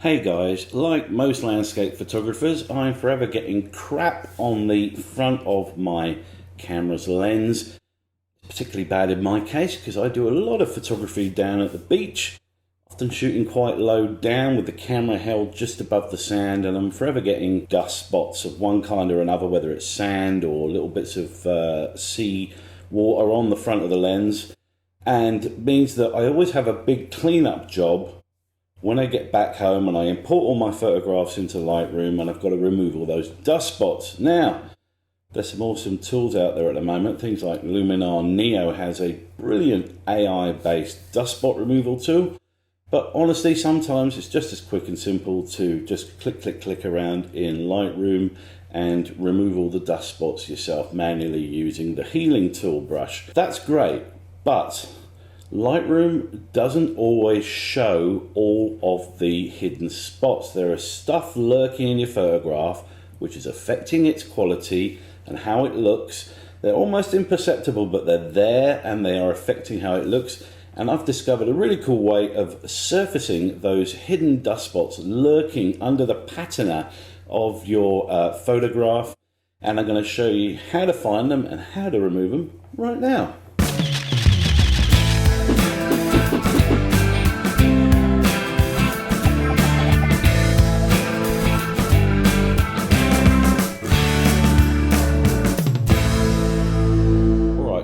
Hey guys, like most landscape photographers, I'm forever getting crap on the front of my camera's lens. Particularly bad in my case because I do a lot of photography down at the beach, often shooting quite low down with the camera held just above the sand, and I'm forever getting dust spots of one kind or another, whether it's sand or little bits of sea water on the front of the lens, and it means that I always have a big cleanup job when I get back home and I import all my photographs into Lightroom, and I've got to remove all those dust spots. Now, there's some awesome tools out there at the moment. Things like Luminar Neo has a brilliant AI-based dust spot removal tool. But honestly, sometimes it's just as quick and simple to just click around in Lightroom and remove all the dust spots yourself manually using the healing tool brush. That's great, but Lightroom doesn't always show all of the hidden spots. There is stuff lurking in your photograph which is affecting its quality and how it looks. They're almost imperceptible, but they're there and they are affecting how it looks. And I've discovered a really cool way of surfacing those hidden dust spots lurking under the patina of your photograph. And I'm going to show you how to find them and how to remove them right now.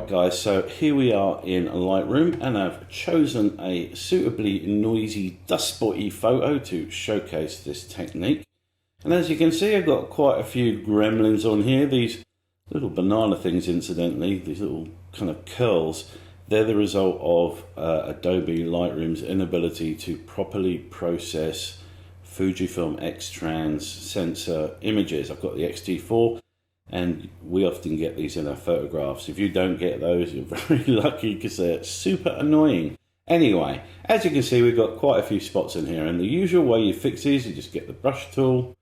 Guys, so here we are in Lightroom, and I've chosen a suitably noisy dust spotty photo to showcase this technique. And as you can see, I've got quite a few gremlins on here. These little banana things, incidentally, these little kind of curls, they're the result of Adobe Lightroom's inability to properly process Fujifilm X-Trans sensor images. I've got the X-T4, and we often get these in our photographs. If you don't get those, you're very lucky because they're super annoying. Anyway, as you can see, we've got quite a few spots in here, and the usual way you fix these, you just get the brush tool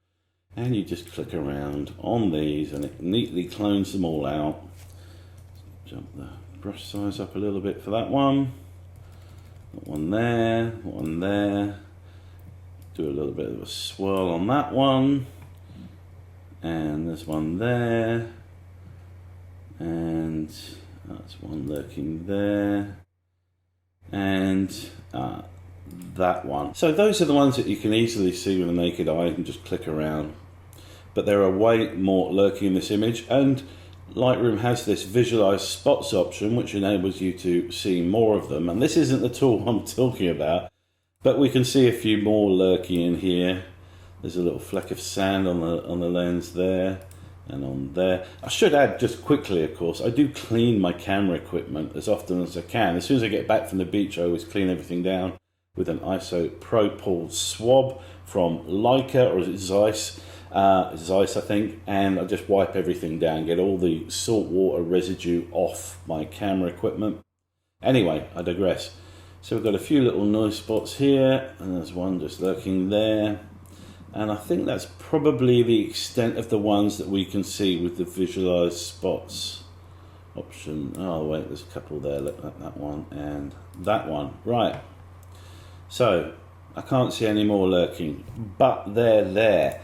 and you just click around on these and it neatly clones them all out. Jump the brush size up a little bit for that one. That one there, one there. Do a little bit of a swirl on that one. And there's one there, and that's one lurking there, and that one. So those are the ones that you can easily see with the naked eye and just click around. But there are way more lurking in this image, and Lightroom has this visualize spots option which enables you to see more of them. And this isn't the tool I'm talking about, but we can see a few more lurking in here. There's a little fleck of sand on the lens there and on there. I should add just quickly, of course, I do clean my camera equipment as often as I can. As soon as I get back from the beach, I always clean everything down with an isopropyl swab from Leica, or is it Zeiss? Zeiss, I think. And I just wipe everything down, get all the salt water residue off my camera equipment. Anyway, I digress. So we've got a few little noise spots here, and there's one just lurking there. And I think that's probably the extent of the ones that we can see with the visualize spots option. Oh wait, there's a couple there. Look at that one and that one. Right. So I can't see any more lurking, but they're there.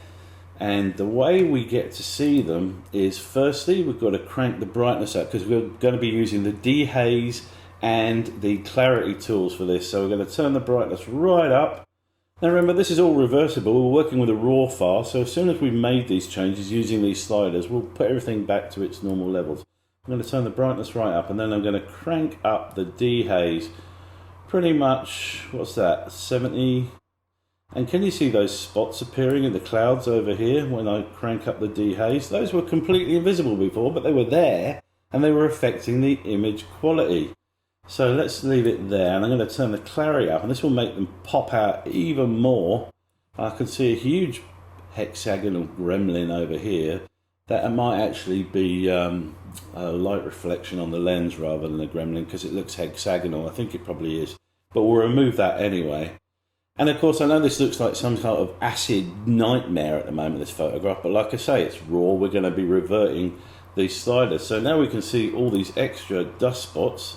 And the way we get to see them is, firstly, we've got to crank the brightness up because we're going to be using the dehaze and the clarity tools for this. So we're going to turn the brightness right up. Now remember, this is all reversible. We're working with a raw file, so as soon as we've made these changes using these sliders, we'll put everything back to its normal levels. I'm going to turn the brightness right up, and then I'm going to crank up the dehaze pretty much, what's that, 70? And can you see those spots appearing in the clouds over here when I crank up the dehaze? Those were completely invisible before, but they were there, and they were affecting the image quality. So let's leave it there, and I'm going to turn the clarity up, and this will make them pop out even more. I can see a huge hexagonal gremlin over here. That might actually be a light reflection on the lens rather than a gremlin, because it looks hexagonal. I think it probably is, but we'll remove that anyway. And of course, I know this looks like some kind of acid nightmare at the moment, this photograph, but like I say, it's raw. We're going to be reverting these sliders. So now we can see all these extra dust spots.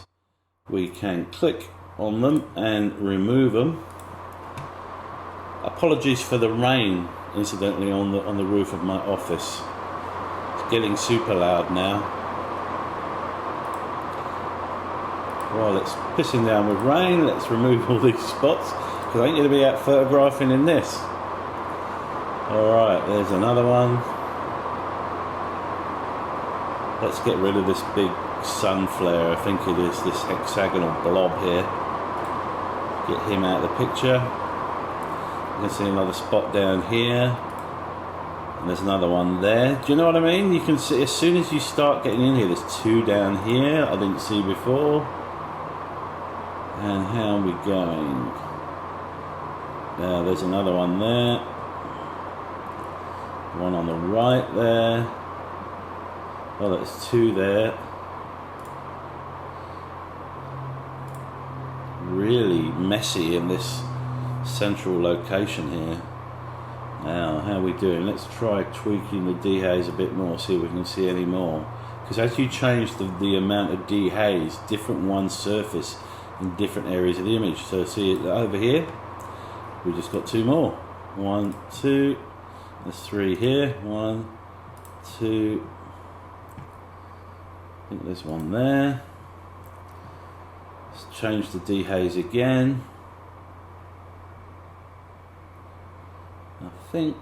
We can click on them and remove them. Apologies for the rain, incidentally, on the roof of my office. It's getting super loud now. While it's pissing down with rain, let's remove all these spots, because I ain't going to be out photographing in this. Alright, there's another one. Let's get rid of this big sun flare, I think it is, this hexagonal blob here. Get him out of the picture. You can see another spot down here. And there's another one there. Do you know what I mean? You can see as soon as you start getting in here, there's two down here I didn't see before. And how are we going? There's another one there. One on the right there. Oh, that's two there. Really messy in this central location here. Now, how are we doing? Let's try tweaking the dehaze a bit more, see if we can see any more. Because as you change the amount of dehaze, different ones surface in different areas of the image. So see it over here, we just got two more. 1, 2, there's 3 here. 1, 2, I think there's one there. Let's change the dehaze again. I think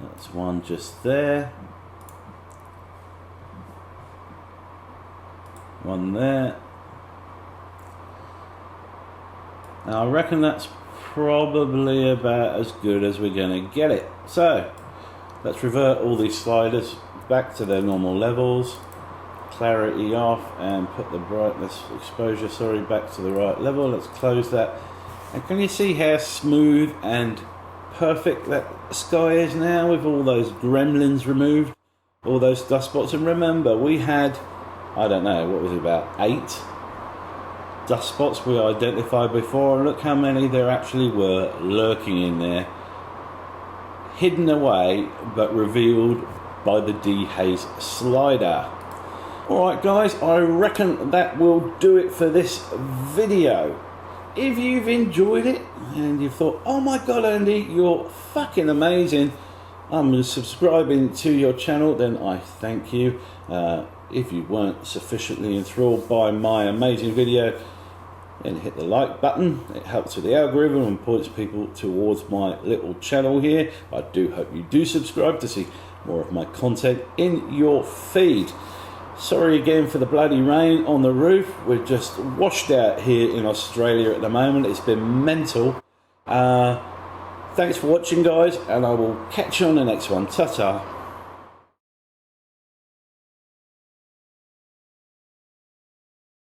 that's one just there. One there. Now I reckon that's probably about as good as we're going to get it. So let's revert all these sliders back to their normal levels. Clarity off and put the brightness, exposure, sorry, back to the right level. Let's close that. And can you see how smooth and perfect that sky is now with all those gremlins removed, all those dust spots? And remember, we had, I don't know, what was it, about 8 dust spots we identified before, and look how many there actually were lurking in there, hidden away but revealed by the dehaze slider. Alright guys, I reckon that will do it for this video. If you've enjoyed it and you've thought, oh my god Andy, you're fucking amazing, I'm subscribing to your channel, then I thank you. If you weren't sufficiently enthralled by my amazing video, then hit the like button. It helps with the algorithm and points people towards my little channel here. I do hope you do subscribe to see more of my content in your feed. Sorry again for the bloody rain on the roof. We're just washed out here in Australia at the moment. It's been mental. Thanks for watching guys, and I will catch you on the next one. Ta-ta.